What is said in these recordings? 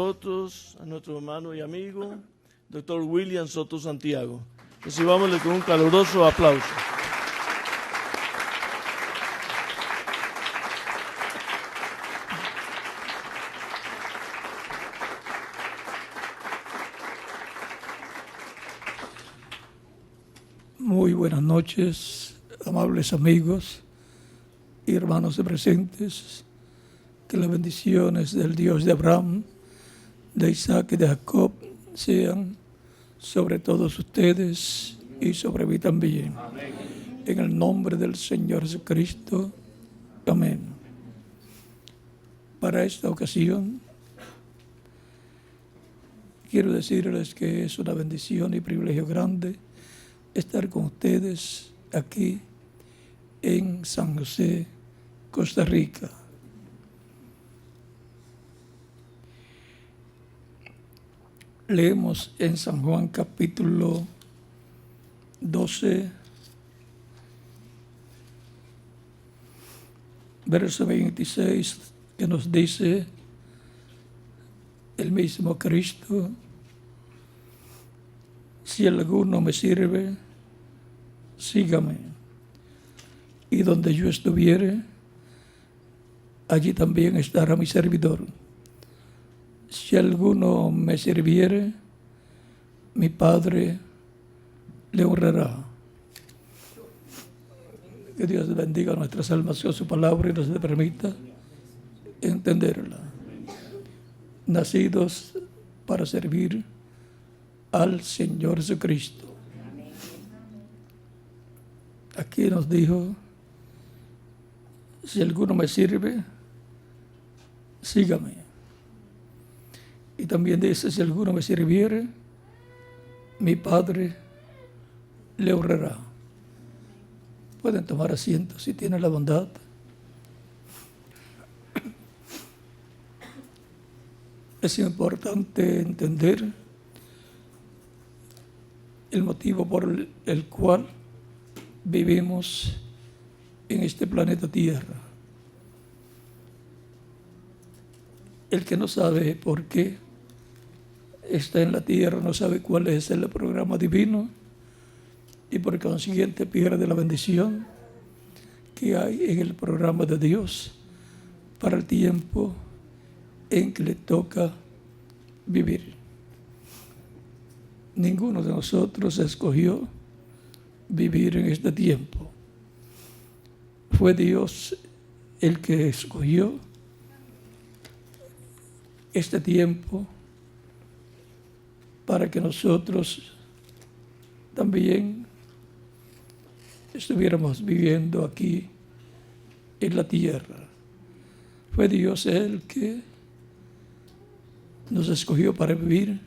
Nosotros, a nuestro hermano y amigo, Dr. William Soto Santiago. Recibámosle con un caluroso aplauso. Muy buenas noches, amables amigos y hermanos presentes. Que las bendiciones del Dios de Abraham, de Isaac y de Jacob sean sobre todos ustedes y sobre mí también. Amén. En el nombre del Señor Jesucristo. Amén. Para esta ocasión, quiero decirles que es una bendición y privilegio grande estar con ustedes aquí en San José, Costa Rica. Leemos en San Juan capítulo 12, verso 26, que nos dice el mismo Cristo: si alguno me sirve, sígame, y donde yo estuviere, allí también estará mi servidor. Si alguno me sirviere, mi Padre le honrará. Que Dios bendiga nuestras almas con su palabra y nos permita entenderla. Nacidos para servir al Señor Jesucristo. Aquí nos dijo: si alguno me sirve, sígame. Y también dice: si alguno me sirviere, mi Padre le honrará. Pueden tomar asiento si tienen la bondad. Es importante entender el motivo por el cual vivimos en este planeta Tierra. El que no sabe por qué está en la tierra no sabe cuál es el programa divino y por consiguiente pierde la bendición que hay en el programa de Dios para el tiempo en que le toca vivir. Ninguno de nosotros escogió vivir en este tiempo. Fue Dios el que escogió este tiempo para que nosotros también estuviéramos viviendo aquí en la tierra. Fue Dios el que nos escogió para vivir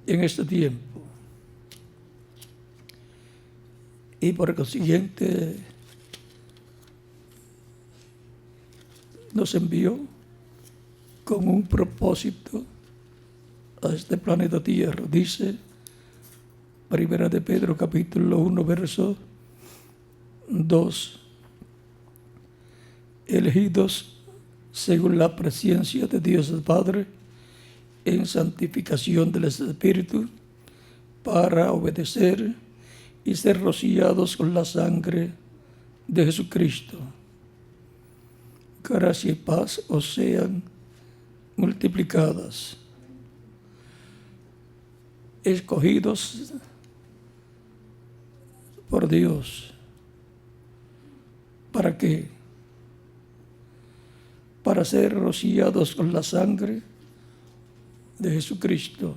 en este tiempo. Y por consiguiente nos envió con un propósito a este planeta Tierra. Dice Primera de Pedro capítulo 1 verso 2: elegidos según la presencia de Dios el Padre en santificación del Espíritu, para obedecer y ser rociados con la sangre de Jesucristo. Gracia y paz os sean multiplicadas. Escogidos por Dios. ¿Para qué? Para ser rociados con la sangre de Jesucristo.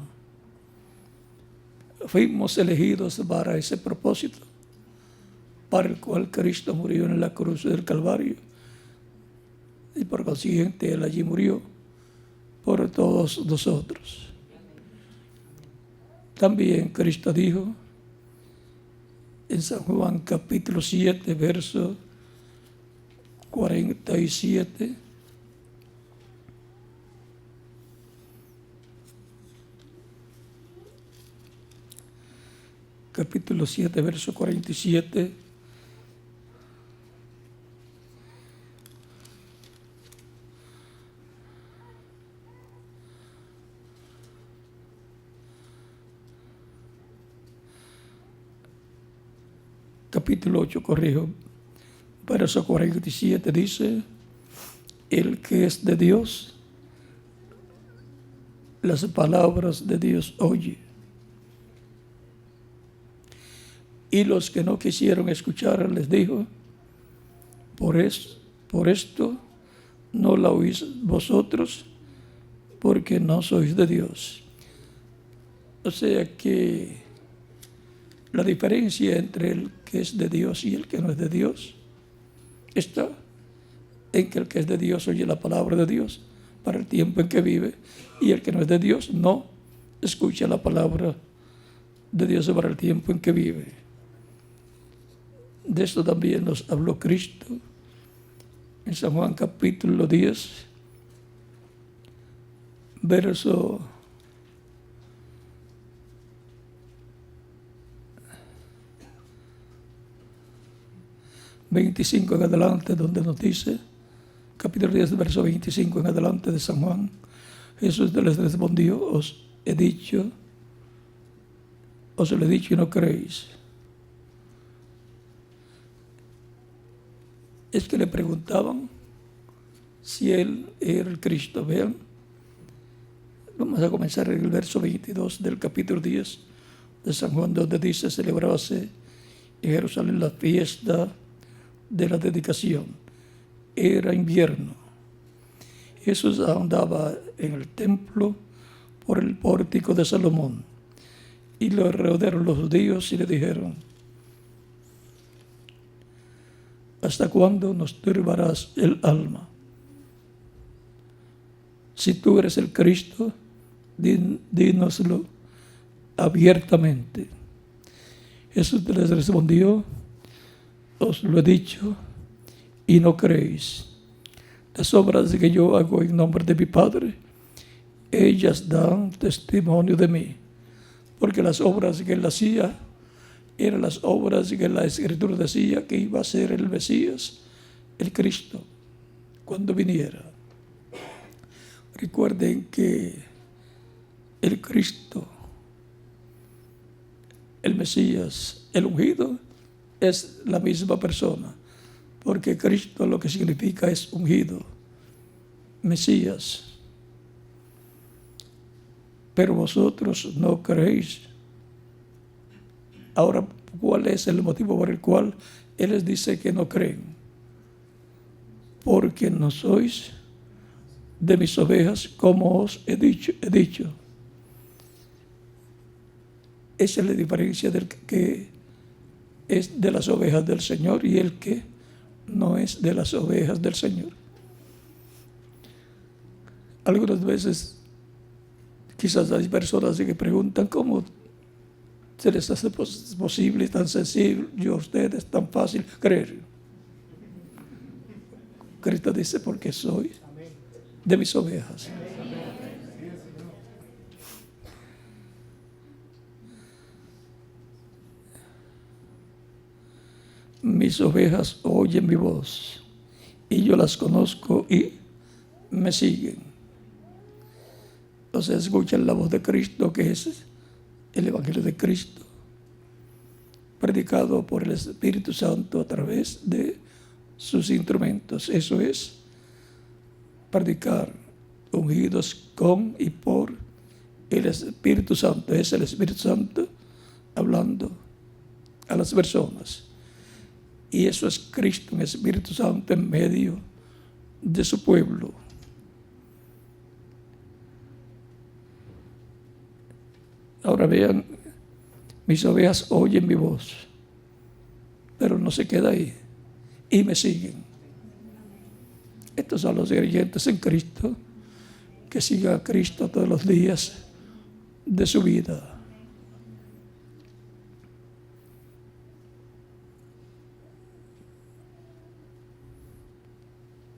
Fuimos elegidos para ese propósito, para el cual Cristo murió en la cruz del Calvario, y por consiguiente Él allí murió por todos nosotros. También Cristo dijo en San Juan capítulo 7, verso 47: capítulo 7, verso 47: capítulo 8, corrijo, verso 47 dice, el que es de Dios, las palabras de Dios oye. Y los que no quisieron escuchar les dijo, por esto no la oís vosotros, porque no sois de Dios. O sea que la diferencia entre el que es de Dios y el que no es de Dios está en que el que es de Dios oye la palabra de Dios para el tiempo en que vive, y el que no es de Dios no escucha la palabra de Dios para el tiempo en que vive. De esto también nos habló Cristo en San Juan capítulo 10, verso 25 en adelante, donde nos dice, capítulo 10, verso 25 en adelante de San Juan, Jesús les respondió, os lo he dicho y no creéis. Es que le preguntaban si él era el Cristo. Vean, vamos a comenzar en el verso 22 del capítulo 10 de San Juan, donde dice, celebrábase en Jerusalén la fiesta de la dedicación. Era invierno. Jesús andaba en el templo por el pórtico de Salomón, y lo rodearon los judíos y le dijeron, ¿hasta cuándo nos turbarás el alma? Si tú eres el Cristo, dínoslo abiertamente. Jesús les respondió, os lo he dicho y no creéis. Las obras que yo hago en nombre de mi Padre, ellas dan testimonio de mí, porque las obras que él hacía eran las obras que la Escritura decía que iba a ser el Mesías, el Cristo, cuando viniera. Recuerden que el Cristo, el Mesías, el ungido, es la misma persona, porque Cristo lo que significa es ungido, Mesías. Pero vosotros no creéis. Ahora, ¿cuál es el motivo por el cual Él les dice que no creen? Porque no sois de mis ovejas, como os he dicho. Esa es la diferencia del que es de las ovejas del Señor y el que no es de las ovejas del Señor. Algunas veces quizás hay personas que preguntan cómo se les hace posible, tan sencillo a ustedes, tan fácil creer. Cristo dice, porque soy de mis ovejas. Mis ovejas oyen mi voz y yo las conozco y me siguen. O sea, escuchan la voz de Cristo, que es el Evangelio de Cristo, predicado por el Espíritu Santo a través de sus instrumentos. Eso es predicar, ungidos con y por el Espíritu Santo. Es el Espíritu Santo hablando a las personas. Y eso es Cristo, un Espíritu Santo en medio de su pueblo. Ahora vean, mis ovejas oyen mi voz, pero no se queda ahí, y me siguen. Estos son los creyentes en Cristo, que sigan a Cristo todos los días de su vida.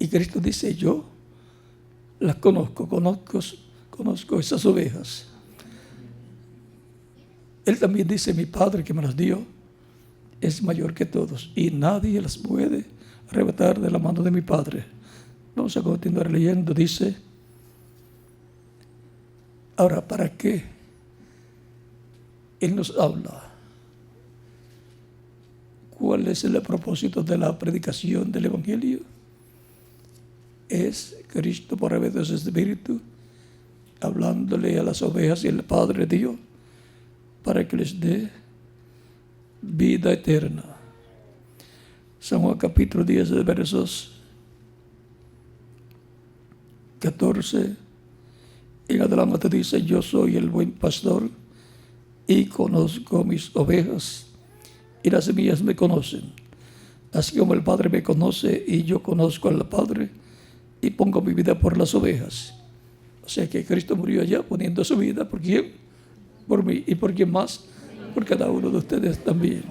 Y Cristo dice, yo las conozco esas ovejas. Él también dice, mi Padre que me las dio es mayor que todos y nadie las puede arrebatar de la mano de mi Padre. Vamos a continuar leyendo. Dice, ahora, ¿para qué Él nos habla? ¿Cuál es el propósito de la predicación del Evangelio? Es Cristo por medio de su Espíritu hablándole a las ovejas y el Padre Dios para que les dé vida eterna. San Juan capítulo 10 versos 14 en adelante dice: yo soy el buen pastor y conozco mis ovejas y las mías me conocen, así como el Padre me conoce y yo conozco al Padre y pongo mi vida por las ovejas. O sea que Cristo murió allá poniendo su vida. ¿Por quién? Por mí. ¿Y por quién más? Por cada uno de ustedes también.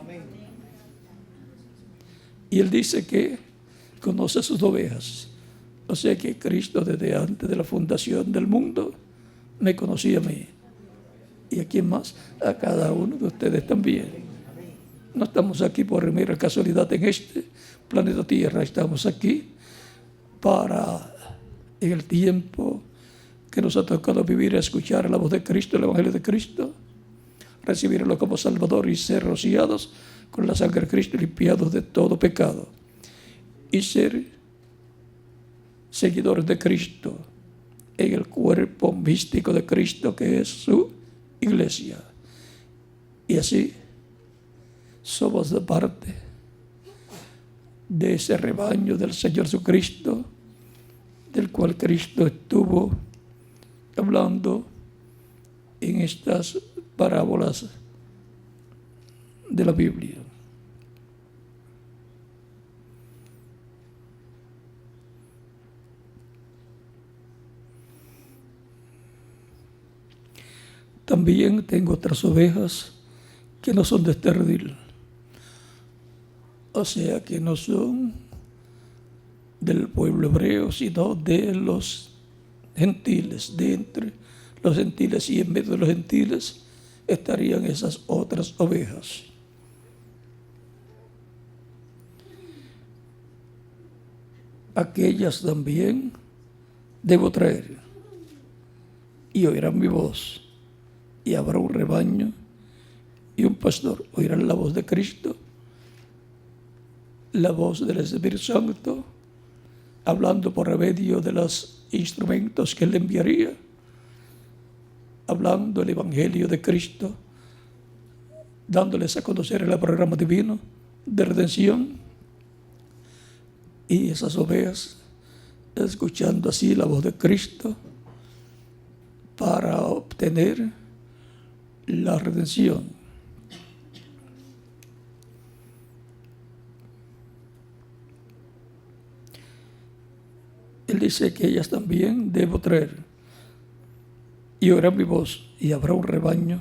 Y Él dice que conoce sus ovejas. O sea que Cristo desde antes de la fundación del mundo me conocía a mí. ¿Y a quién más? A cada uno de ustedes también. No estamos aquí por mera casualidad en este planeta Tierra. Estamos aquí para, en el tiempo que nos ha tocado vivir, a escuchar la voz de Cristo, el Evangelio de Cristo, recibirlo como Salvador y ser rociados con la sangre de Cristo, limpiados de todo pecado, y ser seguidores de Cristo en el cuerpo místico de Cristo, que es su iglesia. Y así somos de parte de ese rebaño del Señor Jesucristo, del cual Cristo estuvo hablando en estas parábolas de la Biblia. También tengo otras ovejas que no son de este redil, o sea que no son del pueblo hebreo, sino de los gentiles. De entre los gentiles y en medio de los gentiles estarían esas otras ovejas. Aquellas también debo traer, y oirán mi voz, y habrá un rebaño y un pastor. Oirán la voz de Cristo, la voz del Espíritu Santo, hablando por medio de los instrumentos que Él enviaría, hablando el Evangelio de Cristo, dándoles a conocer el programa divino de redención, y esas ovejas escuchando así la voz de Cristo para obtener la redención. Él dice que ellas también debo traer, y oirán mi voz, y habrá un rebaño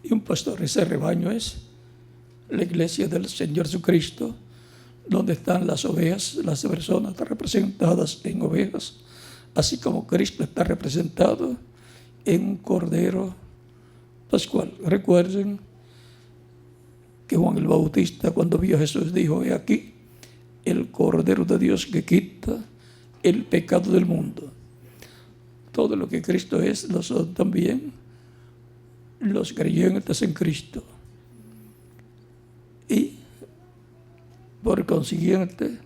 y un pastor. Ese rebaño es la iglesia del Señor Jesucristo, donde están las ovejas, las personas representadas en ovejas, así como Cristo está representado en un cordero pascual. Recuerden que Juan el Bautista, cuando vio a Jesús, dijo: he aquí el Cordero de Dios que quita el pecado del mundo. Todo lo que Cristo es, lo son también los creyentes en Cristo. Y por consiguiente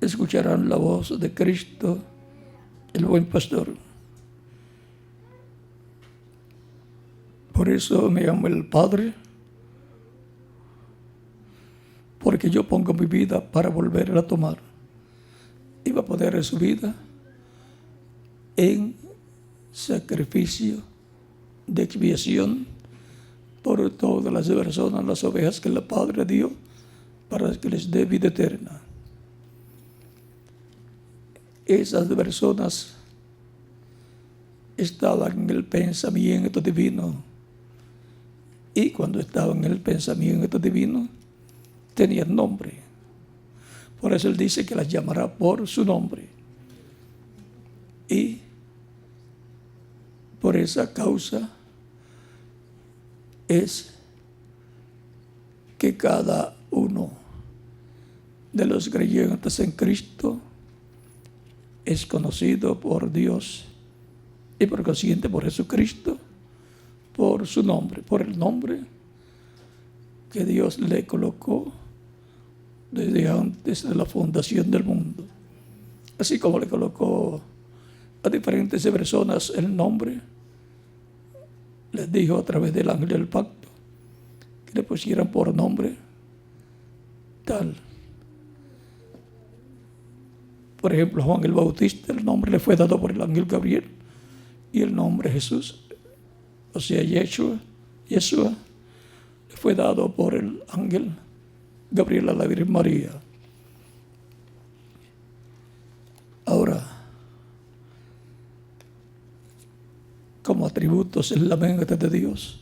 escucharán la voz de Cristo, el buen pastor. Por eso me amo el Padre, porque yo pongo mi vida para volver a tomar. Y va a poner su vida en sacrificio de expiación por todas las personas, las ovejas que el Padre dio para que les dé vida eterna. Esas personas estaban en el pensamiento divino, y cuando estaban en el pensamiento divino tenían nombre. Por eso Él dice que las llamará por su nombre. Y por esa causa es que cada uno de los creyentes en Cristo es conocido por Dios y por consiguiente por Jesucristo, por su nombre, por el nombre que Dios le colocó desde antes de la fundación del mundo. Así como le colocó a diferentes personas el nombre, les dijo a través del ángel del pacto que le pusieran por nombre tal. Por ejemplo, Juan el Bautista, el nombre le fue dado por el ángel Gabriel, y el nombre Jesús, o sea, Yeshua, le fue dado por el ángel Gabriel a la Virgen María. Ahora, como atributos en la mente de Dios,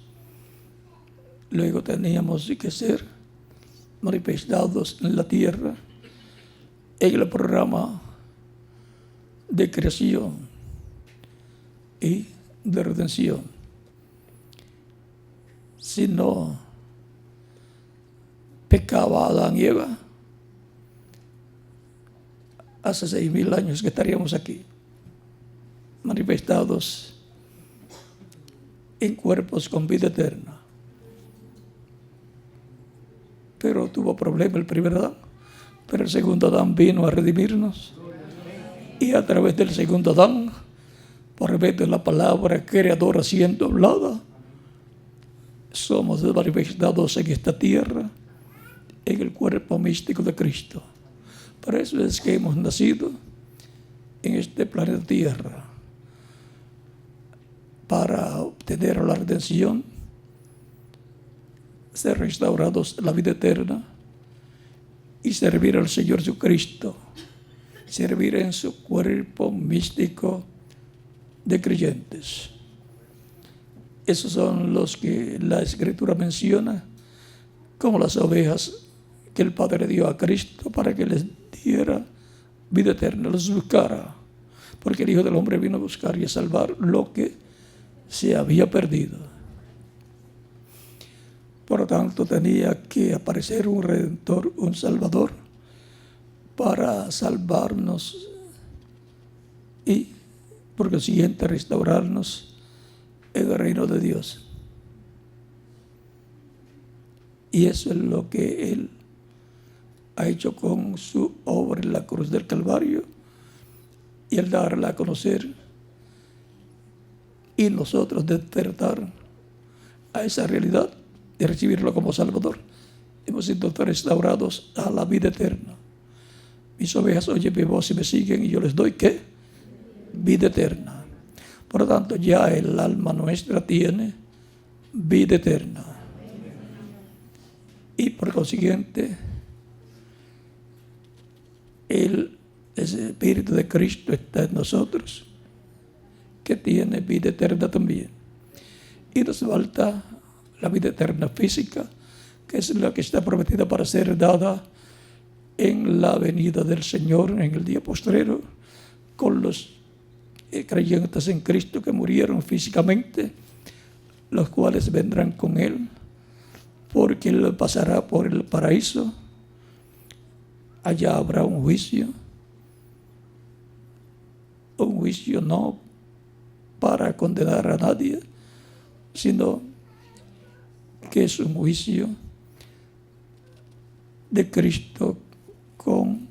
luego teníamos que ser manifestados en la tierra en el programa de creación y de redención. Si no pecaba Adán y Eva, hace 6,000 años que estaríamos aquí, manifestados en cuerpos con vida eterna. Pero tuvo problema el primer Adán, pero el segundo Adán vino a redimirnos, y a través del segundo Adán, por medio de la palabra creadora siendo hablada, somos manifestados en esta tierra en el cuerpo místico de Cristo. Por eso es que hemos nacido en este planeta Tierra, para obtener la redención, ser restaurados a la vida eterna y servir al Señor Jesucristo, servir en su cuerpo místico de creyentes. Esos son los que la Escritura menciona como las ovejas que el Padre dio a Cristo para que les diera vida eterna, los buscara, porque el Hijo del Hombre vino a buscar y a salvar lo que se había perdido. Por lo tanto, tenía que aparecer un Redentor, un Salvador, para salvarnos y, por consiguiente, restaurarnos en el reino de Dios. Y eso es lo que Él ha hecho con su obra en la cruz del Calvario, y el darla a conocer, y nosotros despertar a esa realidad de recibirlo como Salvador. Hemos sido restaurados a la vida eterna. Mis ovejas oyen mi voz y me siguen, y yo les doy ¿qué? Vida eterna. Por lo tanto, ya el alma nuestra tiene vida eterna. Y por consiguiente, el Espíritu de Cristo está en nosotros, que tiene vida eterna también. Y nos falta la vida eterna física, que es la que está prometida para ser dada en la venida del Señor en el día postrero, con los creyentes en Cristo que murieron físicamente, los cuales vendrán con Él, porque Él pasará por el paraíso. Allá habrá un juicio no para condenar a nadie, sino que es un juicio de Cristo con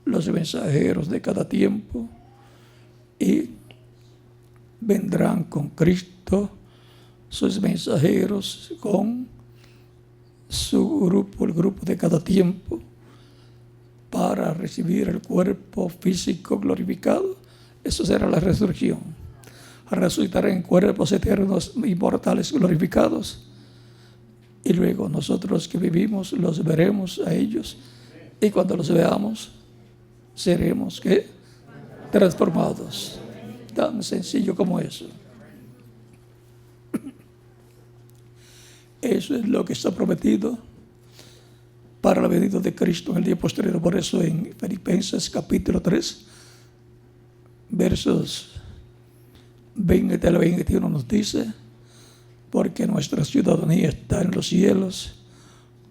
los mensajeros de cada tiempo, y vendrán con Cristo sus mensajeros con su grupo, el grupo de cada tiempo, para recibir el cuerpo físico glorificado. Eso será la resurrección. Resucitarán en cuerpos eternos, inmortales, glorificados. Y luego nosotros que vivimos los veremos a ellos. Y cuando los veamos, seremos ¿qué? Transformados. Tan sencillo como eso. Eso es lo que está prometido para la venida de Cristo en el día posterior. Por eso en Filipenses capítulo 3, versos 20 al 21 nos dice: porque nuestra ciudadanía está en los cielos,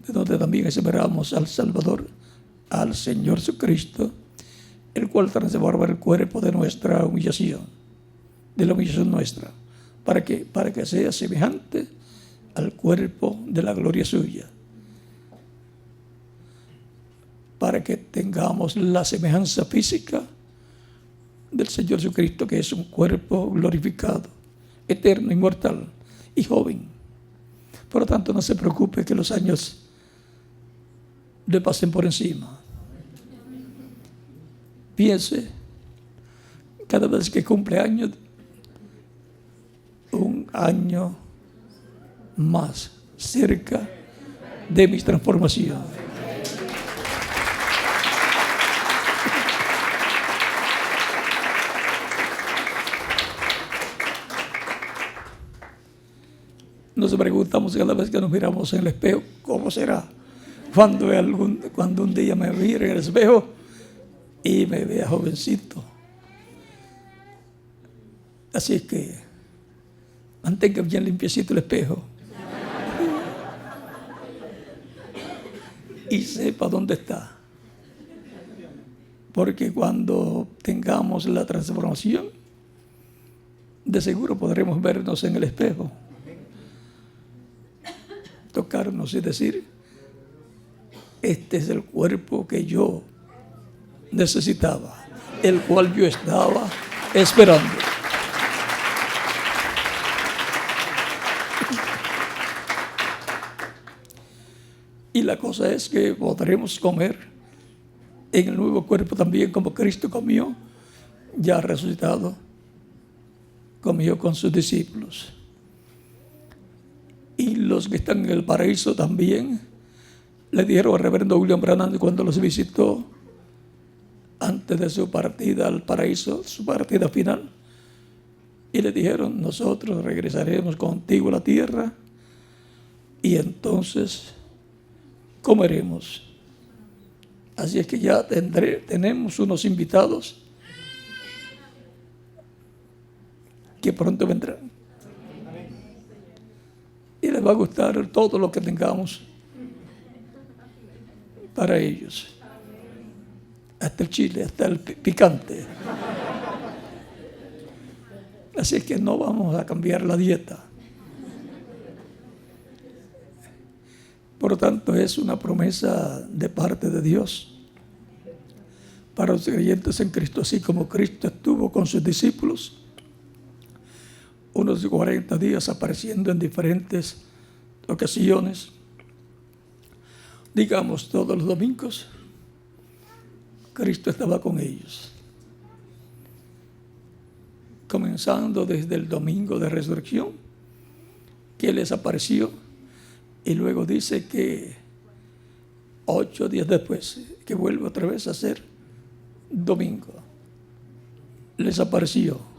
de donde también esperamos al Salvador, al Señor Jesucristo, el cual transforma el cuerpo de nuestra humillación, de la humillación nuestra, para que sea semejante al cuerpo de la gloria suya, para que tengamos la semejanza física del Señor Jesucristo, que es un cuerpo glorificado, eterno, inmortal y joven. Por lo tanto, no se preocupe que los años le pasen por encima. Piense, cada vez que cumple años, un año más cerca de mi transformación. Nos preguntamos cada vez que nos miramos en el espejo, ¿cómo será cuando un día me mire en el espejo y me vea jovencito? Así es que mantenga bien limpiecito el espejo y sepa dónde está, porque cuando tengamos la transformación, de seguro podremos vernos en el espejo, tocarnos y decir: este es el cuerpo que yo necesitaba, el cual yo estaba esperando. Y la cosa es que podremos comer en el nuevo cuerpo también como Cristo comió, ya resucitado, comió con sus discípulos. Y los que están en el paraíso también le dijeron al reverendo William Branham cuando los visitó antes de su partida al paraíso, su partida final, y le dijeron: nosotros regresaremos contigo a la tierra y entonces comeremos. Así es que ya tenemos unos invitados que pronto vendrán. Y les va a gustar todo lo que tengamos para ellos. Hasta el chile, hasta el picante. Así es que no vamos a cambiar la dieta. Por lo tanto, es una promesa de parte de Dios para los creyentes en Cristo, así como Cristo estuvo con sus discípulos unos 40 días apareciendo en diferentes ocasiones, digamos todos los domingos. Cristo estaba con ellos, comenzando desde el domingo de resurrección, que les apareció, y luego dice que 8 días después, que vuelve otra vez a ser domingo, les apareció.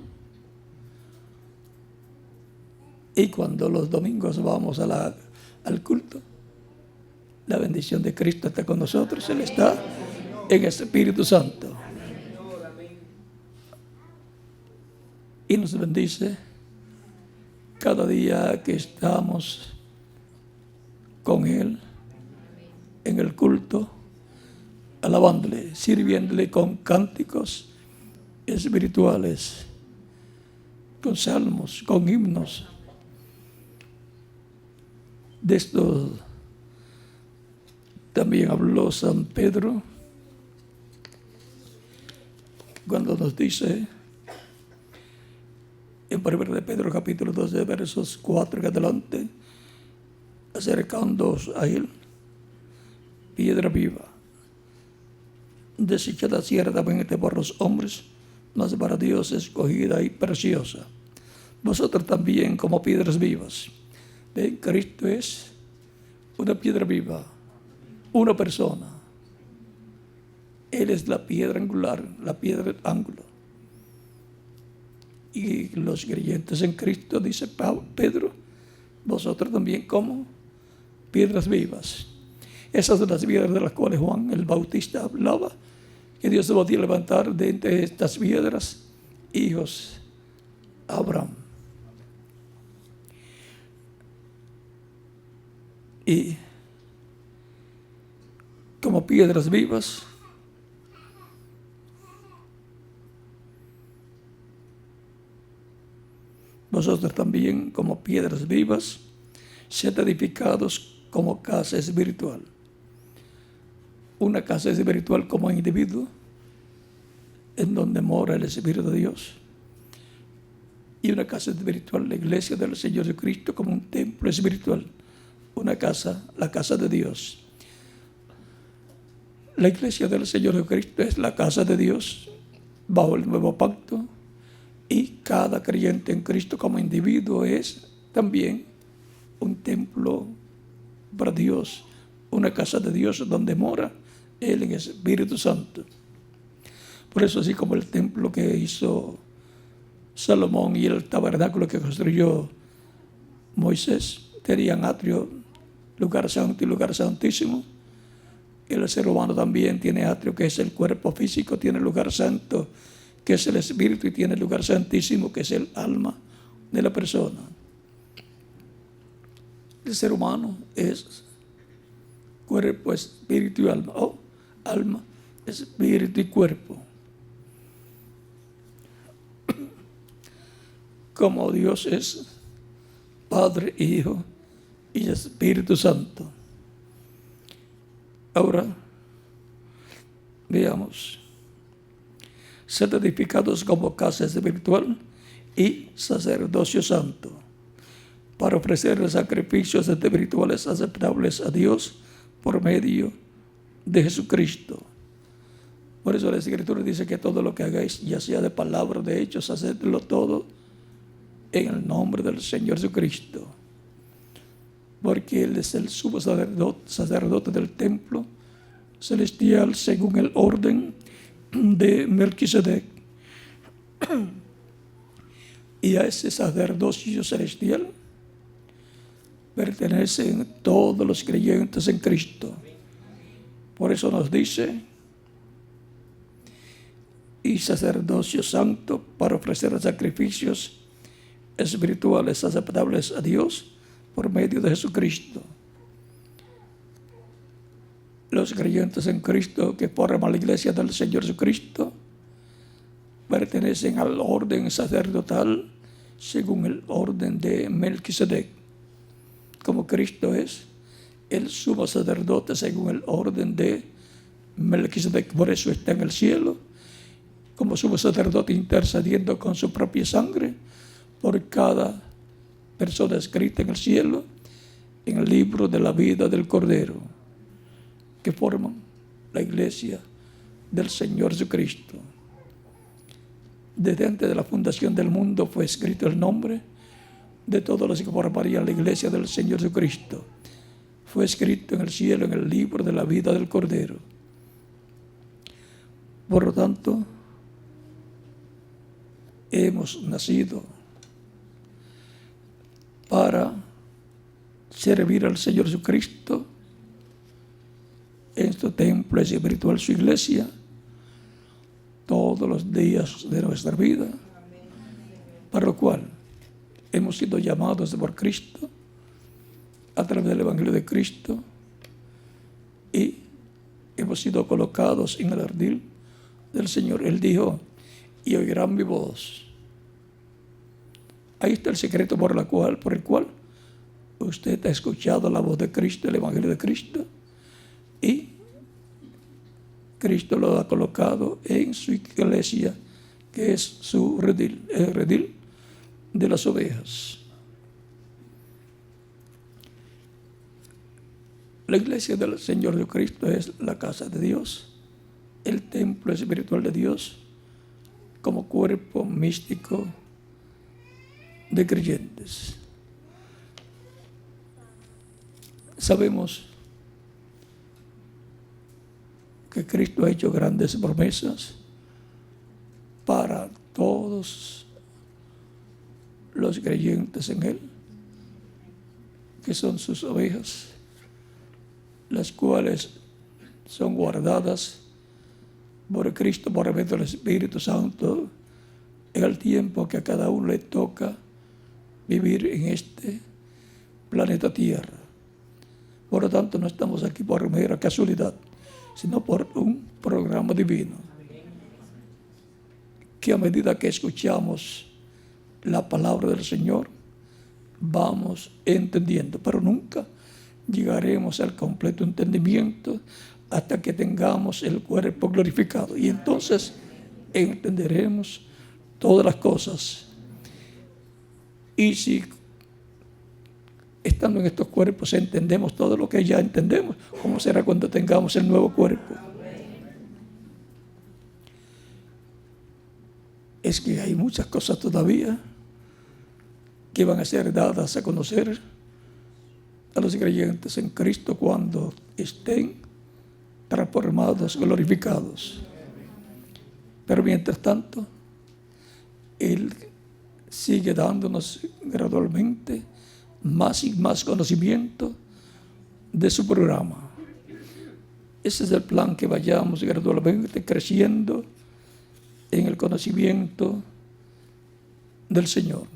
Y cuando los domingos vamos al culto, la bendición de Cristo está con nosotros. Él está en el Espíritu Santo y nos bendice cada día que estamos con Él en el culto, alabándole, sirviéndole con cánticos espirituales, con salmos, con himnos. De esto también habló San Pedro cuando nos dice en 1 de Pedro capítulo 12 versos 4 en adelante: acercándoos a Él, piedra viva, desechada ciertamente por los hombres, mas para Dios escogida y preciosa. Vosotros también como piedras vivas. ¿Ven? Cristo es una piedra viva, una persona. Él es la piedra angular, la piedra del ángulo. Y los creyentes en Cristo, dice Pedro, vosotros también como piedras vivas. Esas son las piedras de las cuales Juan el Bautista hablaba, que Dios se podía levantar de entre estas piedras hijos a Abraham. Y como piedras vivas, vosotros también como piedras vivas sed edificados como casa espiritual. Una casa espiritual como individuo, en donde mora el Espíritu de Dios. Y una casa espiritual, la iglesia del Señor Jesucristo, como un templo espiritual. Una casa, la casa de Dios. La iglesia del Señor Jesucristo es la casa de Dios bajo el nuevo pacto. Y cada creyente en Cristo como individuo es también un templo para Dios, una casa de Dios donde mora Él en el Espíritu Santo. Por eso, así como el templo que hizo Salomón y el tabernáculo que construyó Moisés tenían atrio, lugar santo y lugar santísimo, el ser humano también tiene atrio, que es el cuerpo físico, tiene lugar santo, que es el espíritu, y tiene lugar santísimo, que es el alma de la persona. El ser humano es cuerpo, espíritu y alma, o alma, espíritu y cuerpo. Como Dios es Padre, Hijo y Espíritu Santo. Ahora, veamos. Sed edificados como casa espiritual y sacerdocio santo, para ofrecer sacrificios espirituales aceptables a Dios por medio de Jesucristo. Por eso la Escritura dice que todo lo que hagáis, ya sea de palabra o de hechos, hacedlo todo en el nombre del Señor Jesucristo. Porque Él es el sumo sacerdote del templo celestial según el orden de Melquisedec. Y a ese sacerdocio celestial pertenecen todos los creyentes en Cristo. Por eso nos dice: y sacerdocio santo para ofrecer sacrificios espirituales aceptables a Dios por medio de Jesucristo. Los creyentes en Cristo que forman la iglesia del Señor Jesucristo pertenecen al orden sacerdotal según el orden de Melquisedec. Como Cristo es el sumo sacerdote según el orden de Melquisedec, por eso está en el cielo, como sumo sacerdote intercediendo con su propia sangre por cada persona escrita en el cielo, en el libro de la vida del Cordero, que forman la iglesia del Señor Jesucristo. Desde antes de la fundación del mundo fue escrito el nombre de todos los que formarían la iglesia del Señor Jesucristo. Fue escrito en el cielo, en el libro de la vida del Cordero. Por lo tanto, hemos nacido para servir al Señor Jesucristo en su templo espiritual, su iglesia, todos los días de nuestra vida, para lo cual hemos sido llamados por Cristo a través del Evangelio de Cristo y hemos sido colocados en el ardil del Señor. Él dijo: y oirán mi voz. Ahí está el secreto por el cual usted ha escuchado la voz de Cristo, el Evangelio de Cristo, y Cristo lo ha colocado en su iglesia, que es su redil, el redil de las ovejas. La iglesia del Señor Jesucristo es la casa de Dios, el templo espiritual de Dios, como cuerpo místico de creyentes. Sabemos que Cristo ha hecho grandes promesas para todos los creyentes en Él, que son sus ovejas, las cuales son guardadas por Cristo por medio del Espíritu Santo en el tiempo que a cada uno le toca vivir en este planeta Tierra. Por lo tanto, no estamos aquí por mera casualidad, sino por un programa divino, que a medida que escuchamos la palabra del Señor, vamos entendiendo, pero nunca llegaremos al completo entendimiento hasta que tengamos el cuerpo glorificado. Y entonces entenderemos todas las cosas. Y si estando en estos cuerpos entendemos todo lo que ya entendemos, ¿cómo será cuando tengamos el nuevo cuerpo? Es que hay muchas cosas todavía que van a ser dadas a conocer a los creyentes en Cristo cuando estén transformados, glorificados. Pero mientras tanto, Él sigue dándonos gradualmente más y más conocimiento de su programa. Ese es el plan, que vayamos gradualmente creciendo en el conocimiento del Señor.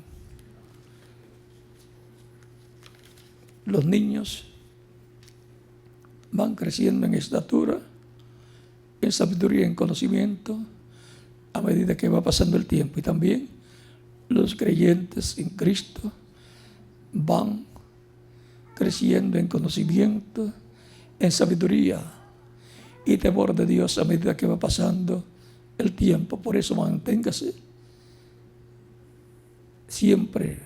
Los niños van creciendo en estatura, en sabiduría, en conocimiento, a medida que va pasando el tiempo. Y también los creyentes en Cristo van creciendo en conocimiento, en sabiduría y temor de Dios a medida que va pasando el tiempo. Por eso manténgase siempre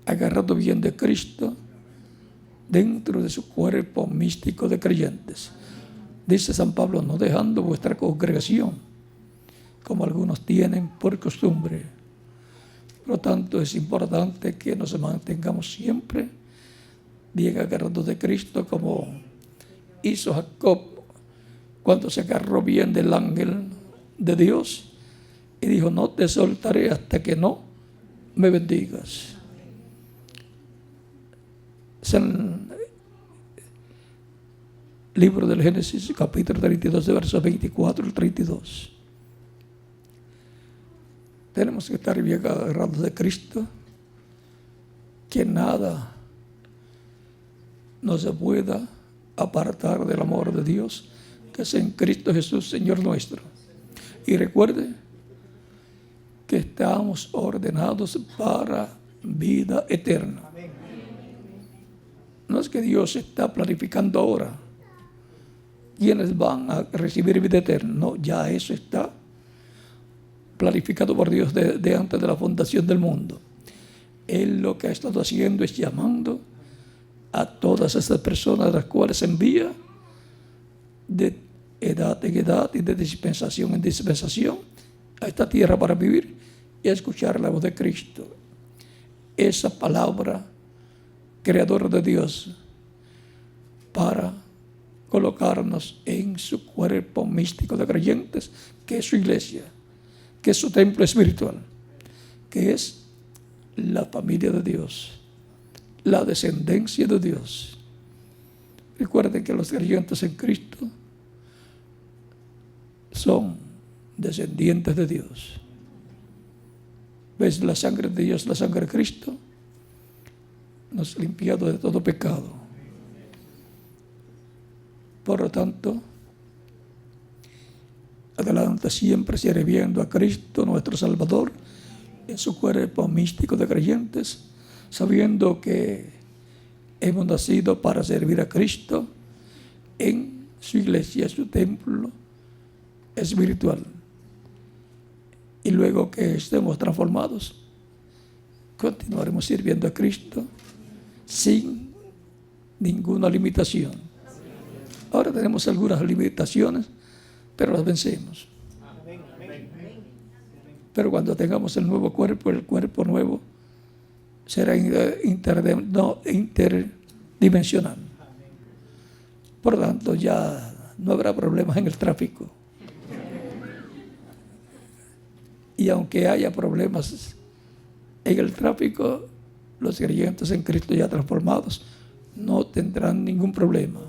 agarrado bien de Cristo dentro de su cuerpo místico de creyentes. Dice San Pablo: no dejando vuestra congregación, como algunos tienen por costumbre. Por lo tanto, es importante que nos mantengamos siempre bien agarrados de Cristo, como hizo Jacob cuando se agarró bien del ángel de Dios y dijo: no te soltaré hasta que no me bendigas. Es el libro del Génesis, capítulo 32, versos 24 al 32. Tenemos que estar bien agarrados de Cristo, que nada nos pueda apartar del amor de Dios, que es en Cristo Jesús, Señor nuestro. Y recuerde que estamos ordenados para vida eterna. No es que Dios está planificando ahora quienes van a recibir vida eterna. No, ya eso está planificado por Dios de antes de la fundación del mundo. Él lo que ha estado haciendo es llamando a todas esas personas a las cuales envía de edad en edad y de dispensación en dispensación a esta tierra para vivir y a escuchar la voz de Cristo. Esa palabra creadora de Dios para colocarnos en su cuerpo místico de creyentes, que es su iglesia, que es su templo espiritual, que es la familia de Dios, la descendencia de Dios. Recuerden que los creyentes en Cristo son descendientes de Dios. ¿Ves? La sangre de Dios, la sangre de Cristo, nos ha limpiado de todo pecado. Por lo tanto, adelante siempre sirviendo a Cristo nuestro Salvador en su cuerpo místico de creyentes, sabiendo que hemos nacido para servir a Cristo en su iglesia, su templo espiritual. Y luego que estemos transformados, continuaremos sirviendo a Cristo sin ninguna limitación. Ahora tenemos algunas limitaciones, pero las vencemos. Pero cuando tengamos el nuevo cuerpo, el cuerpo nuevo será interdimensional. Por lo tanto, ya no habrá problemas en el tráfico. Y aunque haya problemas en el tráfico, los creyentes en Cristo ya transformados no tendrán ningún problema.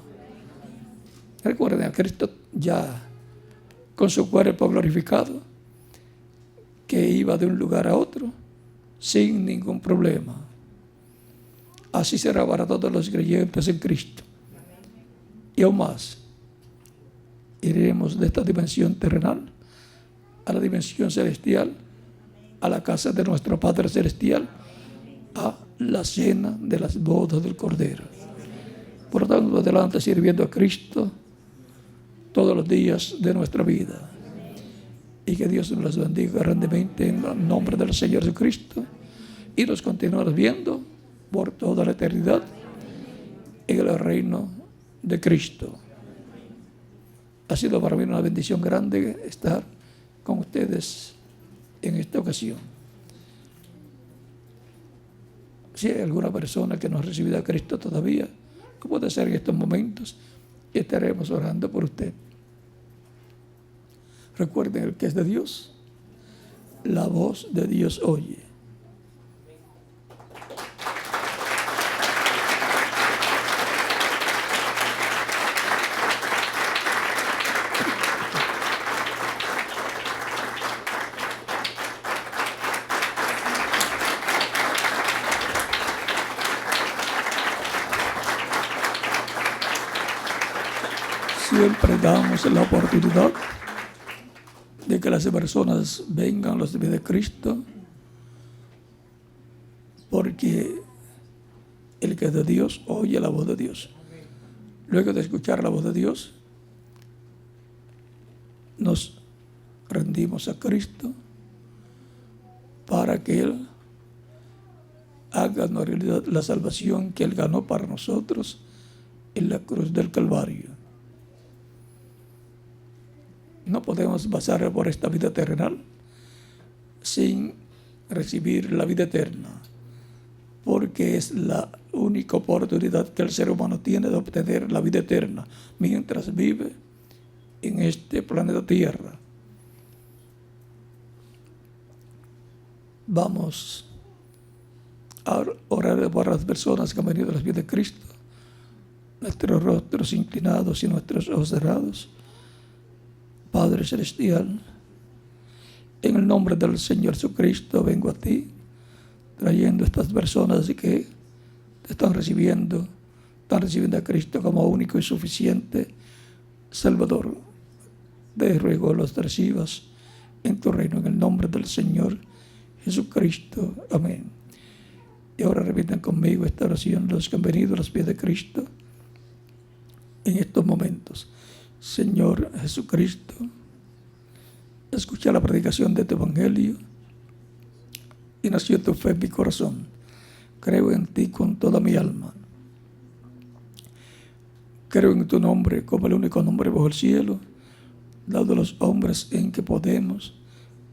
Recuerden a Cristo ya con su cuerpo glorificado, que iba de un lugar a otro sin ningún problema. Así será para todos los creyentes en Cristo. Y aún más, iremos de esta dimensión terrenal a la dimensión celestial, a la casa de nuestro Padre Celestial, a la cena de las bodas del Cordero. Por lo tanto, adelante sirviendo a Cristo todos los días de nuestra vida. Y que Dios nos bendiga grandemente en el nombre del Señor Jesucristo. Y nos continuará viendo por toda la eternidad en el reino de Cristo. Ha sido para mí una bendición grande estar con ustedes en esta ocasión. Si hay alguna persona que no ha recibido a Cristo todavía, que puede ser en estos momentos, estaremos orando por usted. Recuerden, el que es de Dios, la voz de Dios oye. Siempre damos la oportunidad de que las personas vengan a los pies de Cristo, porque el que es de Dios oye la voz de Dios. Luego de escuchar la voz de Dios, nos rendimos a Cristo para que Él haga una realidad la salvación que Él ganó para nosotros en la cruz del Calvario. No podemos pasar por esta vida terrenal sin recibir la vida eterna, porque es la única oportunidad que el ser humano tiene de obtener la vida eterna mientras vive en este planeta Tierra. Vamos a orar por las personas que han venido a los pies de Cristo, nuestros rostros inclinados y nuestros ojos cerrados. Padre Celestial, en el nombre del Señor Jesucristo vengo a ti, trayendo a estas personas que te están recibiendo a Cristo como único y suficiente Salvador. Te ruego los recibas en tu reino, en el nombre del Señor Jesucristo. Amén. Y ahora repitan conmigo esta oración los que han venido a los pies de Cristo en estos momentos. Señor Jesucristo, escucha la predicación de tu evangelio y nació tu fe en mi corazón. Creo en ti con toda mi alma. Creo en tu nombre como el único nombre bajo el cielo, dado a los hombres en que podemos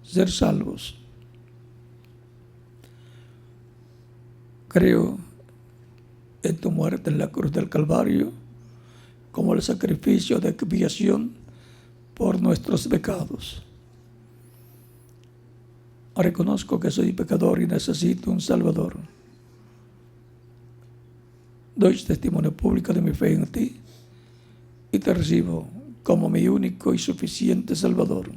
ser salvos. Creo en tu muerte en la cruz del Calvario como el sacrificio de expiación por nuestros pecados. Reconozco que soy pecador y necesito un Salvador. Doy testimonio público de mi fe en ti y te recibo como mi único y suficiente Salvador.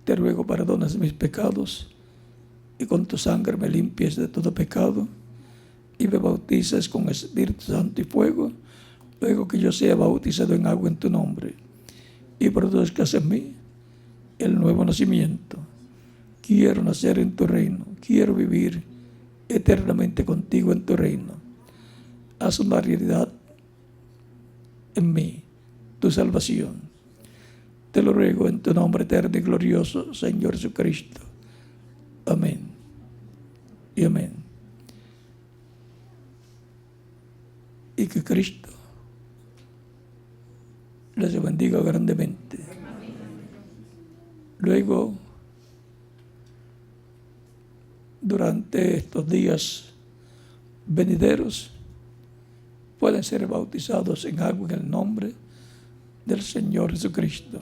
Te ruego perdones mis pecados y con tu sangre me limpies de todo pecado y me bautices con Espíritu Santo y fuego, luego que yo sea bautizado en agua en tu nombre, y produzcas en mí el nuevo nacimiento. Quiero nacer en tu reino, quiero vivir eternamente contigo en tu reino. Haz una realidad en mí tu salvación. Te lo ruego en tu nombre eterno y glorioso, Señor Jesucristo. Amén y amén. Y que Cristo les bendiga grandemente. Luego, durante estos días venideros, pueden ser bautizados en agua en el nombre del Señor Jesucristo.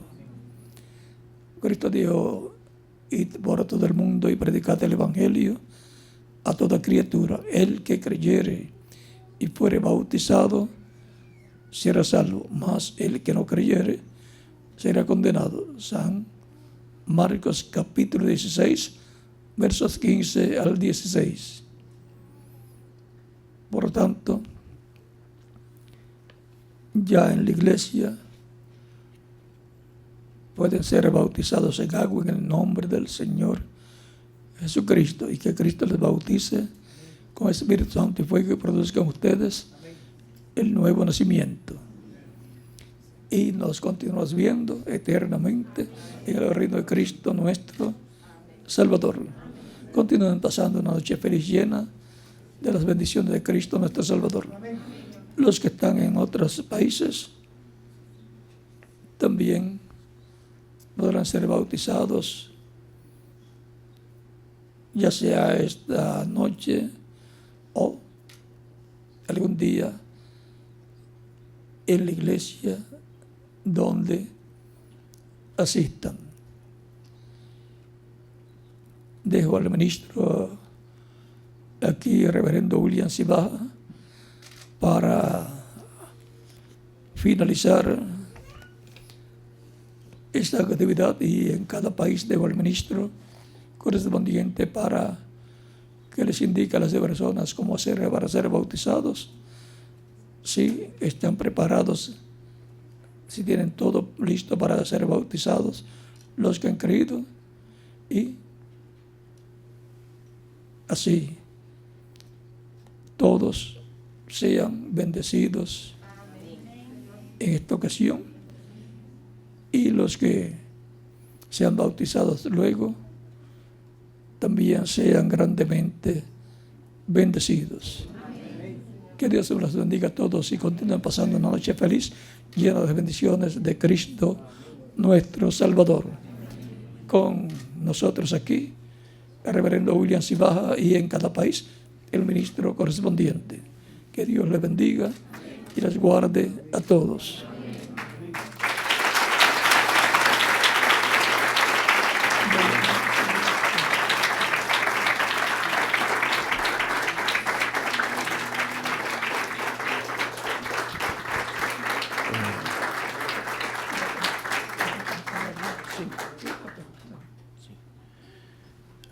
Cristo dijo: id por todo el mundo y predicad el Evangelio a toda criatura. El que creyere y fuere bautizado será salvo, mas el que no creyere será condenado. San Marcos capítulo 16, versos 15 al 16. Por lo tanto, ya en la iglesia pueden ser bautizados en agua en el nombre del Señor Jesucristo, y que Cristo les bautice con Espíritu Santo y fuego, y produzcan ustedes el nuevo nacimiento. Y nos continuamos viendo eternamente en el reino de Cristo nuestro Salvador. Continúen pasando una noche feliz, llena de las bendiciones de Cristo nuestro Salvador. Los que están en otros países también podrán ser bautizados, ya sea esta noche o algún día en la iglesia donde asistan. Dejo al ministro aquí, reverendo William Cibaja, para finalizar esta actividad, y en cada país dejo al ministro correspondiente para que les indique a las personas cómo hacer para ser bautizados, si están preparados, si tienen todo listo para ser bautizados los que han creído, y así todos sean bendecidos en esta ocasión, y los que sean bautizados luego también sean grandemente bendecidos. Que Dios los bendiga a todos y continúen pasando una noche feliz, llena de bendiciones de Cristo nuestro Salvador. Con nosotros aquí el reverendo William Cibaja, y en cada país el ministro correspondiente. Que Dios les bendiga y les guarde a todos.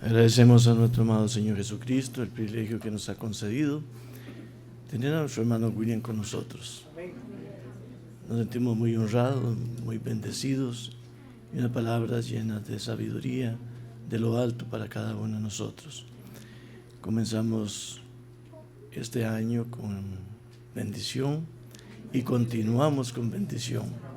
Agradecemos a nuestro amado Señor Jesucristo el privilegio que nos ha concedido tener a nuestro hermano William con nosotros. Nos sentimos muy honrados, muy bendecidos, y unas palabras llenas de sabiduría de lo alto para cada uno de nosotros. Comenzamos este año con bendición y continuamos con bendición.